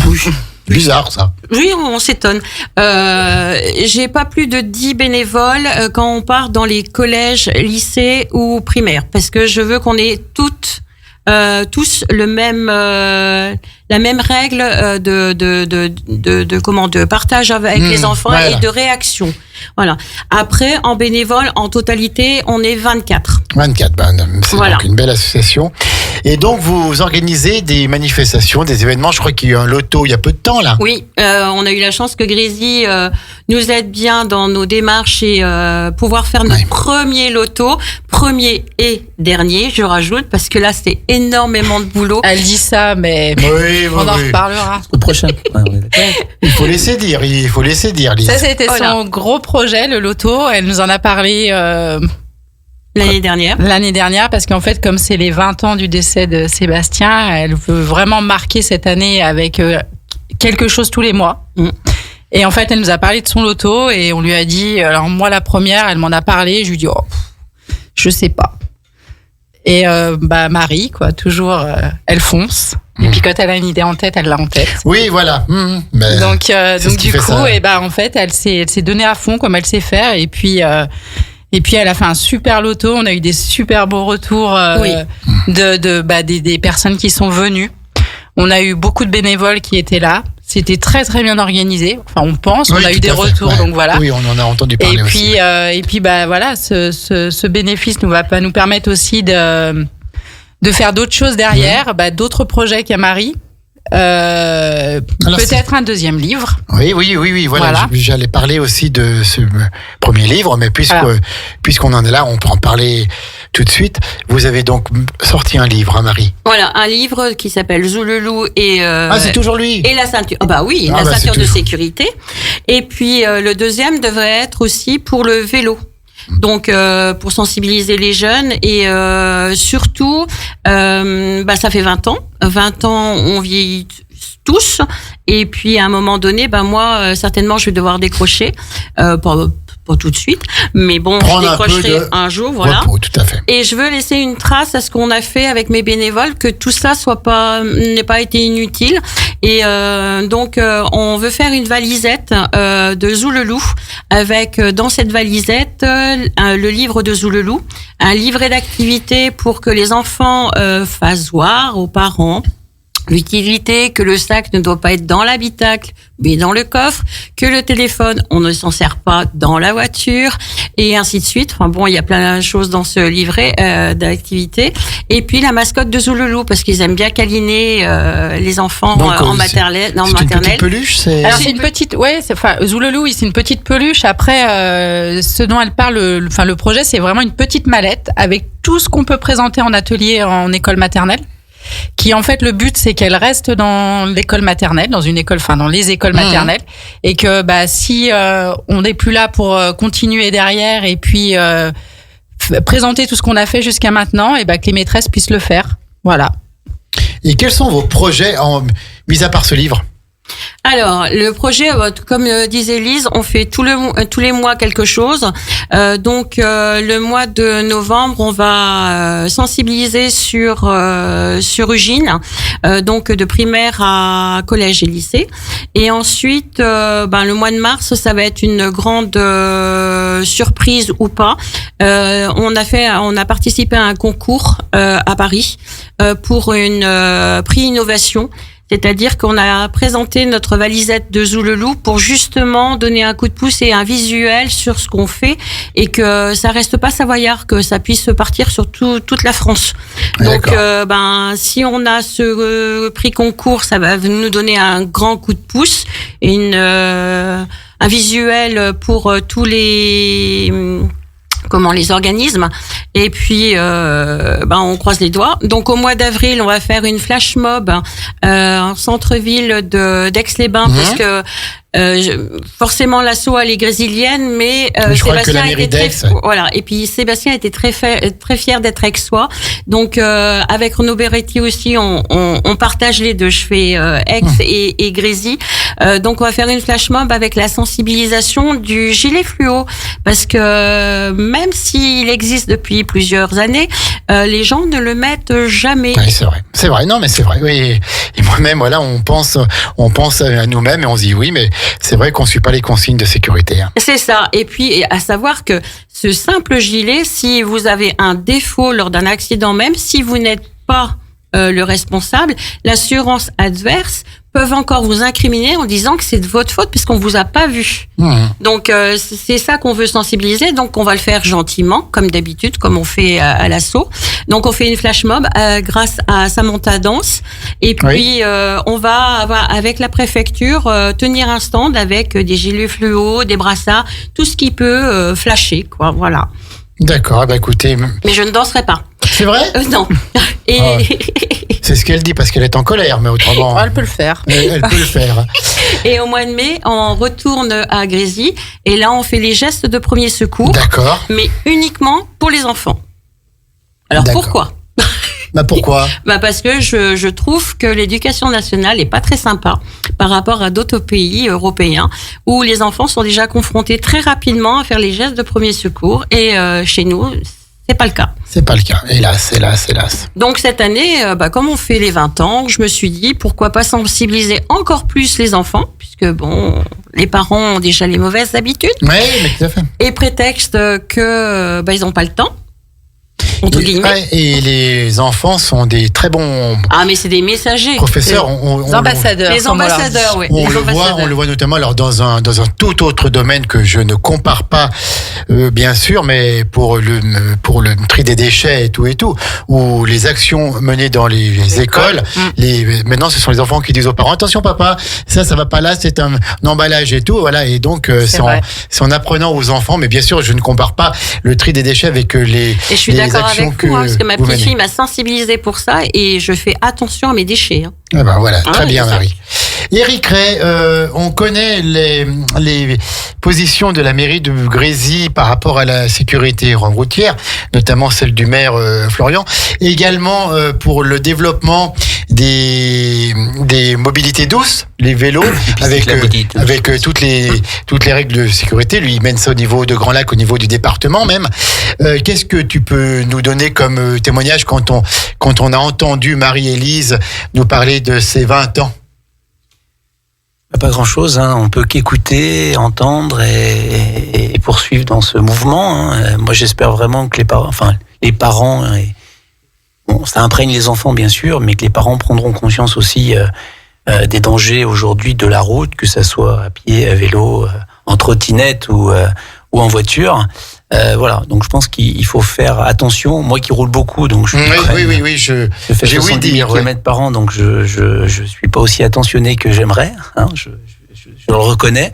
Bizarre, ça. Oui, on s'étonne. J'ai pas plus de 10 bénévoles quand on part dans les collèges, lycées ou primaires, parce que je veux qu'on ait tous le même, la même règle de partage avec les enfants, voilà, et de réaction. Voilà. Après, en bénévole, en totalité, on est 24. 24, c'est voilà. Donc une belle association. Et donc, vous organisez des manifestations, des événements. Je crois qu'il y a eu un loto il y a peu de temps, là. Oui, on a eu la chance que Grésy nous aide bien dans nos démarches et pouvoir faire notre premier loto, premier et dernier, je rajoute, parce que là, c'est énormément de boulot. Elle dit ça, mais on en reparlera. Au prochain. Il faut laisser dire, Lise. Ça, c'était son gros projet, le loto. Elle nous en a parlé... L'année dernière, parce qu'en fait, comme c'est les 20 ans du décès de Sébastien, elle veut vraiment marquer cette année avec quelque chose tous les mois. Et en fait, elle nous a parlé de son loto et on lui a dit, alors moi, la première, elle m'en a parlé, je lui ai dit, je sais pas. Et Marie, quoi, toujours, elle fonce. Et puis quand elle a une idée en tête, elle l'a en tête. Oui, voilà. Donc du coup, en fait, elle s'est donnée à fond comme elle sait faire. Et puis elle a fait un super loto. On a eu des super beaux retours des personnes qui sont venues. On a eu beaucoup de bénévoles qui étaient là. C'était très très bien organisé. Enfin, on pense. On a eu des retours, donc voilà. Oui, on en a entendu parler aussi. Et puis voilà, ce bénéfice va nous permettre aussi de faire d'autres choses derrière, d'autres projets qu'il y a Marie. Peut-être un deuxième livre. Oui, voilà. J'allais parler aussi de ce premier livre, mais puisqu'on en est là, on peut en parler tout de suite. Vous avez donc sorti un livre, hein, Marie? Voilà, un livre qui s'appelle Zoulelou et c'est toujours lui. Et la ceinture. La ceinture de sécurité. Et puis le deuxième devrait être aussi pour le vélo. Donc pour sensibiliser les jeunes et surtout ça fait 20 ans. 20 ans, on vieillit tous et puis à un moment donné, moi certainement je vais devoir décrocher pas tout de suite, mais bon, Prendre je un peu décrocherai de un jour, voilà. repos, tout à fait. Et je veux laisser une trace à ce qu'on a fait avec mes bénévoles, que tout ça n'ait pas été inutile. Et donc, on veut faire une valisette de Zoulelou, avec dans cette valisette le livre de Zoulelou, un livret d'activités pour que les enfants fassent voir aux parents l'utilité que le sac ne doit pas être dans l'habitacle, mais dans le coffre, que le téléphone, on ne s'en sert pas dans la voiture, et ainsi de suite. Enfin bon, il y a plein de choses dans ce livret d'activités. Et puis la mascotte de Zoulelou, parce qu'ils aiment bien câliner les enfants en maternelle. C'est une petite peluche, Alors c'est une petite, Zoulelou, c'est une petite peluche. Après, ce dont elle parle, le projet, c'est vraiment une petite mallette avec tout ce qu'on peut présenter en atelier en école maternelle. Qui en fait le but c'est qu'elle reste dans l'école maternelle, dans les écoles maternelles, et que si on n'est plus là pour continuer derrière et puis présenter tout ce qu'on a fait jusqu'à maintenant, et que les maîtresses puissent le faire. Voilà. Et quels sont vos projets mis à part ce livre? Alors, le projet, comme disait Lise, on fait tous les mois quelque chose. Donc, le mois de novembre, on va sensibiliser sur Ugine, donc de primaire à collège et lycée. Et ensuite, le mois de mars, ça va être une grande surprise ou pas. On a participé à un concours à Paris pour une prix innovation. C'est-à-dire qu'on a présenté notre valisette de Zoulelou pour justement donner un coup de pouce et un visuel sur ce qu'on fait, et que ça reste pas savoyard, que ça puisse partir sur toute la France. Donc, si on a ce prix concours, ça va nous donner un grand coup de pouce et un visuel pour tous les organismes, et puis on croise les doigts. Donc au mois d'avril, on va faire une flash mob en centre-ville d'Aix-les-Bains, parce que forcément l'asso elle est grésilienne, mais Sébastien était et puis Sébastien était très fier d'être aixois. Donc avec Renaud Beretti aussi, on partage les deux. Je fais Aix et Grésy. Donc on va faire une flash mob avec la sensibilisation du gilet fluo, parce que même s'il existe depuis plusieurs années, les gens ne le mettent jamais. Oui, c'est vrai. Non, mais c'est vrai. Oui. Et moi-même, on pense à nous-mêmes et on se dit oui, mais c'est vrai qu'on ne suit pas les consignes de sécurité. C'est ça. Et puis, à savoir que ce simple gilet, si vous avez un défaut lors d'un accident, même si vous n'êtes pas le responsable, l'assurance adverse peuvent encore vous incriminer en disant que c'est de votre faute puisqu'on vous a pas vu. Donc c'est ça qu'on veut sensibiliser. Donc on va le faire gentiment, comme d'habitude, comme on fait à l'assaut. Donc on fait une flash mob grâce à Samantha Danse, et puis on va avec la préfecture tenir un stand avec des gilets fluo, des brassards, tout ce qui peut flasher, quoi. Voilà. D'accord, écoutez. Mais je ne danserai pas. C'est vrai? Non. Et c'est ce qu'elle dit parce qu'elle est en colère, mais autrement. Elle peut le faire. Elle peut le faire. Et au mois de mai, on retourne à Grésy, et là on fait les gestes de premier secours. D'accord. Mais uniquement pour les enfants. Alors pourquoi? Pourquoi? Parce que je trouve que l'éducation nationale est pas très sympa par rapport à d'autres pays européens où les enfants sont déjà confrontés très rapidement à faire les gestes de premier secours, et chez nous, c'est pas le cas. C'est pas le cas, hélas. Donc cette année, comme on fait les 20 ans, je me suis dit pourquoi pas sensibiliser encore plus les enfants, puisque les parents ont déjà les mauvaises habitudes. Oui, mais tout à fait. Et prétexte que ils ont pas le temps. Et les enfants sont des très bons. Ah, mais c'est des messagers. Professeurs, les ambassadeurs. Les ambassadeurs, oui. On le voit notamment alors dans un tout autre domaine que je ne compare pas, bien sûr, mais pour le tri des déchets et tout, où les actions menées dans les écoles, maintenant ce sont les enfants qui disent aux parents attention papa, ça va pas là, c'est un emballage et tout, voilà. Et donc c'est en apprenant aux enfants, mais bien sûr je ne compare pas le tri des déchets avec les. Et je suis d'accord avec vous, parce que ma petite fille m'a sensibilisée pour ça, et je fais attention à mes déchets. Voilà, très bien Marie. Eric Ray, on connaît les positions de la mairie de Grésy par rapport à la sécurité routière, notamment celle du maire Florian, et également pour le développement des mobilités douces, les vélos, avec toutes les règles de sécurité. Lui, il mène ça au niveau de Grand Lac, au niveau du département même. Qu'est-ce que tu peux nous donner comme témoignage quand on a entendu Marie-Élise nous parler de ses 20 ans? Pas grand-chose, hein. On peut qu'écouter, entendre et poursuivre dans ce mouvement. Hein. Moi, j'espère vraiment que les parents, bon, ça imprègne les enfants bien sûr, mais que les parents prendront conscience aussi des dangers aujourd'hui de la route, que ça soit à pied, à vélo, en trottinette ou en voiture. Voilà, donc je pense qu'il faut faire attention. Moi qui roule beaucoup, donc je fais 70 000 km par an, donc je suis pas aussi attentionné que j'aimerais. Hein, je le reconnais,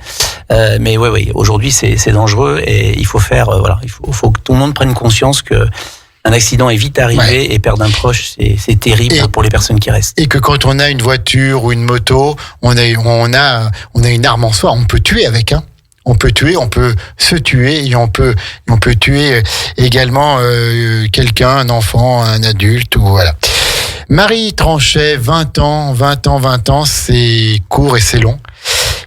mais ouais, aujourd'hui c'est dangereux et il faut faire. Voilà, il faut que tout le monde prenne conscience que un accident est vite arrivé et perdre un proche, c'est terrible pour les personnes qui restent. Et que quand on a une voiture ou une moto, on a une arme en soi, on peut tuer avec. Hein. On peut tuer, on peut se tuer et on peut tuer également quelqu'un, un enfant, un adulte ou voilà. Marie Tranchet, 20 ans, c'est court et c'est long,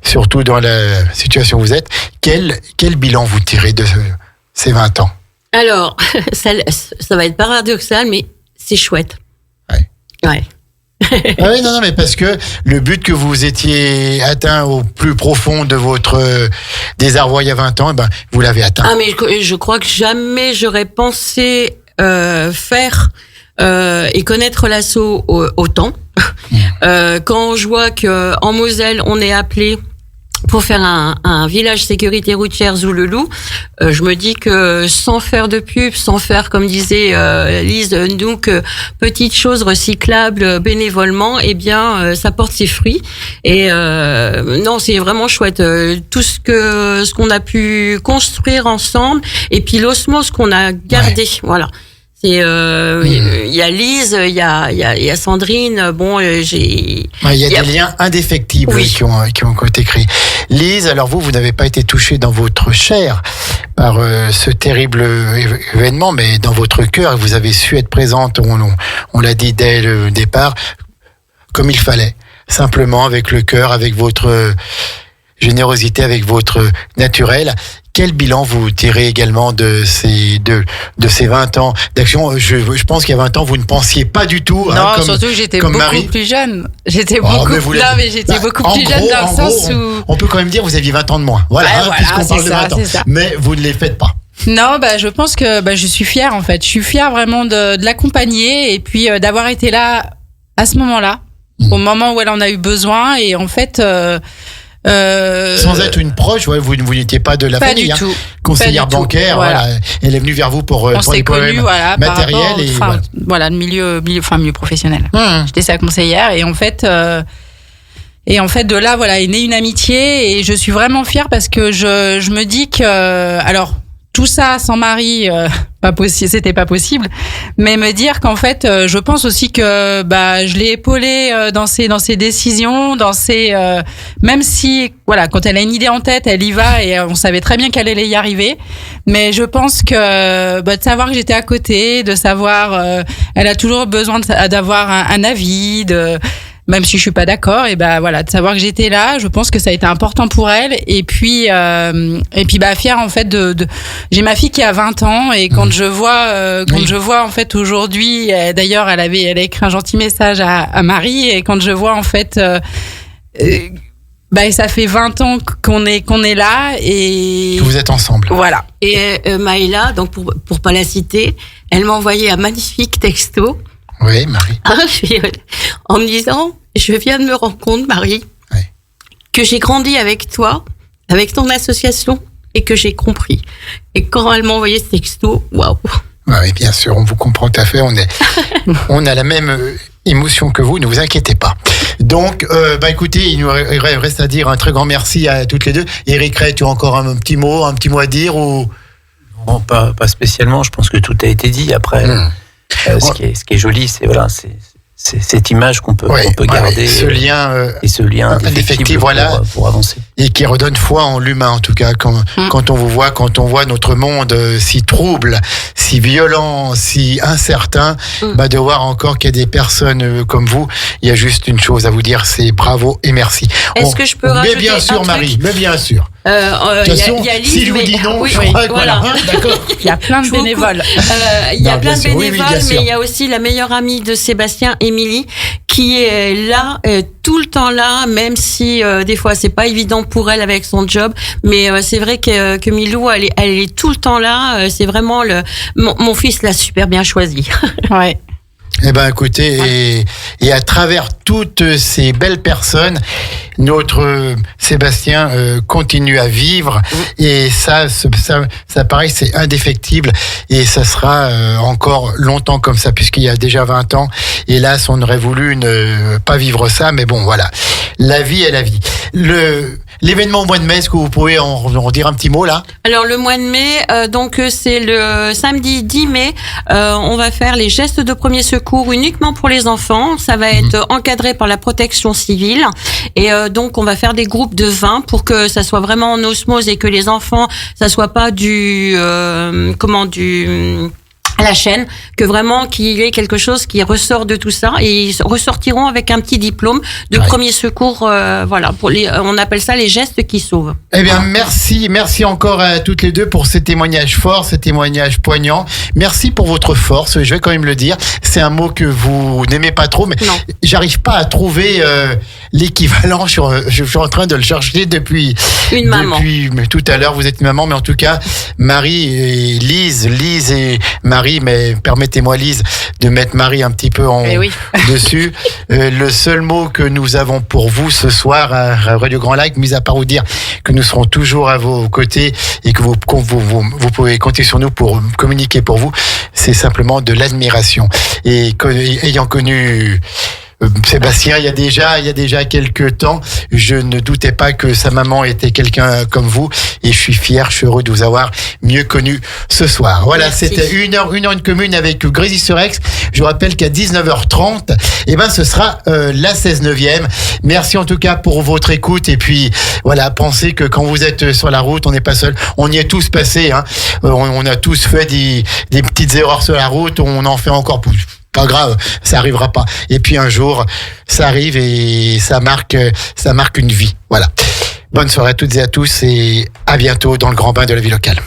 surtout dans la situation où vous êtes. Quel bilan vous tirez de ces 20 ans? Alors, ça va être paradoxal, mais c'est chouette. Ouais. Ah oui, non, mais parce que le but que vous étiez atteint au plus profond de votre désarroi il y a 20 ans, vous l'avez atteint. Ah, mais je crois que jamais j'aurais pensé faire et connaître l'assaut autant. Quand je vois que en Moselle, on est appelé pour faire un village sécurité routière Zouloulou, je me dis que sans faire de pub, sans faire, comme disait Lise, donc petites choses recyclables bénévolement, eh bien ça porte ses fruits. Et non, c'est vraiment chouette. Tout ce qu'on a pu construire ensemble, et puis l'osmose qu'on a gardé, voilà. C'est il y a Lise, il y a Sandrine. Bon, il y a des liens indéfectibles qui ont été créés. Lise, alors vous n'avez pas été touchée dans votre chair par ce terrible événement, mais dans votre cœur, vous avez su être présente. On l'a dit dès le départ, comme il fallait, simplement avec le cœur, avec votre générosité, avec votre naturel. Quel bilan vous tirez également de ces 20 ans d'action? Je pense qu'il y a 20 ans, vous ne pensiez pas du tout. Non, surtout que j'étais beaucoup plus jeune. J'étais beaucoup plus jeune dans le sens où... On peut quand même dire que vous aviez 20 ans de moins. Voilà, puisqu'on parle de 20 ans. Mais vous ne les faites pas. Non, je pense que je suis fière en fait. Je suis fière vraiment de l'accompagner et puis d'avoir été là à ce moment-là, au moment où elle en a eu besoin. Et en fait... sans être une proche, vous n'étiez pas de la famille. Pas du tout. Conseillère bancaire, voilà. Elle est venue vers vous pour des problèmes matériels le milieu professionnel. J'étais sa conseillère et en fait de là est née une amitié et je suis vraiment fière parce que je me dis que alors tout ça sans Marie, c'était pas possible. Mais me dire qu'en fait, je pense aussi que je l'ai épaulée dans ses décisions, même si quand elle a une idée en tête, elle y va et on savait très bien qu'elle allait y arriver. Mais je pense que de savoir que j'étais à côté, de savoir, elle a toujours besoin d'avoir un avis, même si je suis pas d'accord, et de savoir que j'étais là, je pense que ça a été important pour elle. Et puis fière en fait j'ai ma fille qui a 20 ans et quand je vois en fait aujourd'hui, d'ailleurs elle a écrit un gentil message à Marie et quand je vois en fait ça fait 20 ans qu'on est là et que vous êtes ensemble. Voilà. Et Maïla, donc pour pas la citer, elle m'a envoyé un magnifique texto. Oui, Marie. En me disant, je viens de me rendre compte, Marie, que j'ai grandi avec toi, avec ton association, et que j'ai compris. Et quand elle m'a envoyé ce texto, waouh. Oui, bien sûr, on vous comprend tout à fait. On a la même émotion que vous, ne vous inquiétez pas. Donc, écoutez, il nous reste à dire un très grand merci à toutes les deux. Eric Ray, tu as encore un petit mot à dire ou... Non, pas spécialement. Je pense que tout a été dit. Après, ce qui est joli, c'est cette image qu'on peut garder. Ce lien et ce lien indéfectible, voilà, pour avancer. Et qui redonne foi en l'humain, en tout cas, quand on vous voit, quand on voit notre monde si trouble, si violent, si incertain, de voir encore qu'il y a des personnes comme vous, il y a juste une chose à vous dire, c'est bravo et merci. Est-ce que je peux rajouter mais bien sûr, un Marie, truc mais bien sûr. Y a Lise, si je vous dis non, je crois que voilà. D'accord. Il y a plein de bénévoles. Il y a plein de bénévoles, mais sûr. il y a aussi la meilleure amie de Sébastien, Émilie, qui est là, tout le temps là, même si des fois c'est pas évident pour elle avec son job, mais c'est vrai que Milou, elle est tout le temps là. C'est vraiment mon fils l'a super bien choisi. Ouais. Eh ben, écoutez, et à travers toutes ces belles personnes, notre Sébastien continue à vivre, et ça pareil, c'est indéfectible, et ça sera encore longtemps comme ça, puisqu'il y a déjà 20 ans. Hélas, on aurait voulu ne pas vivre ça, mais bon, voilà. La vie est la vie. L'événement au mois de mai, est-ce que vous pouvez en dire un petit mot là? Alors le mois de mai, donc c'est le samedi 10 mai, on va faire les gestes de premier secours uniquement pour les enfants. Ça va être encadré par la protection civile, et donc on va faire des groupes de 20 pour que ça soit vraiment en osmose et que les enfants, ça soit pas à la chaîne, que vraiment qu'il y ait quelque chose qui ressort de tout ça, et ils ressortiront avec un petit diplôme de premier secours. Voilà, on appelle ça les gestes qui sauvent. Eh bien, merci encore à toutes les deux pour ces témoignages forts, ces témoignages poignants. Merci pour votre force. Je vais quand même le dire. C'est un mot que vous n'aimez pas trop, mais j'arrive pas à trouver l'équivalent. Je suis en train de le chercher depuis tout à l'heure. Vous êtes une maman, mais en tout cas, Marie et Lise et Marie. Mais permettez-moi, Lise, de mettre Marie un petit peu dessus. Le seul mot que nous avons pour vous ce soir à Radio Grand Lac, mis à part vous dire que nous serons toujours à vos côtés et que vous pouvez compter sur nous pour communiquer pour vous, c'est simplement de l'admiration. Et ayant connu Sébastien, il y a déjà quelques temps, je ne doutais pas que sa maman était quelqu'un comme vous, et je suis heureux de vous avoir mieux connu ce soir. Voilà, merci. C'était une heure une commune avec Grésy-sur-Aix. Je vous rappelle qu'à 19h30, ce sera la 16/9e. Merci en tout cas pour votre écoute, et puis voilà, pensez que quand vous êtes sur la route, on n'est pas seul, on y est tous passés, hein. On a tous fait des petites erreurs sur la route, on en fait encore plus. Pas grave, ça arrivera pas. Et puis un jour, ça arrive et ça marque une vie. Voilà. Bonne soirée à toutes et à tous, et à bientôt dans le grand bain de la vie locale.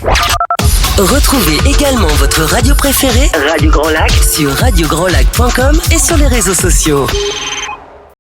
Retrouvez également votre radio préférée, Radio Grand Lac, sur radiograndlac.com et sur les réseaux sociaux.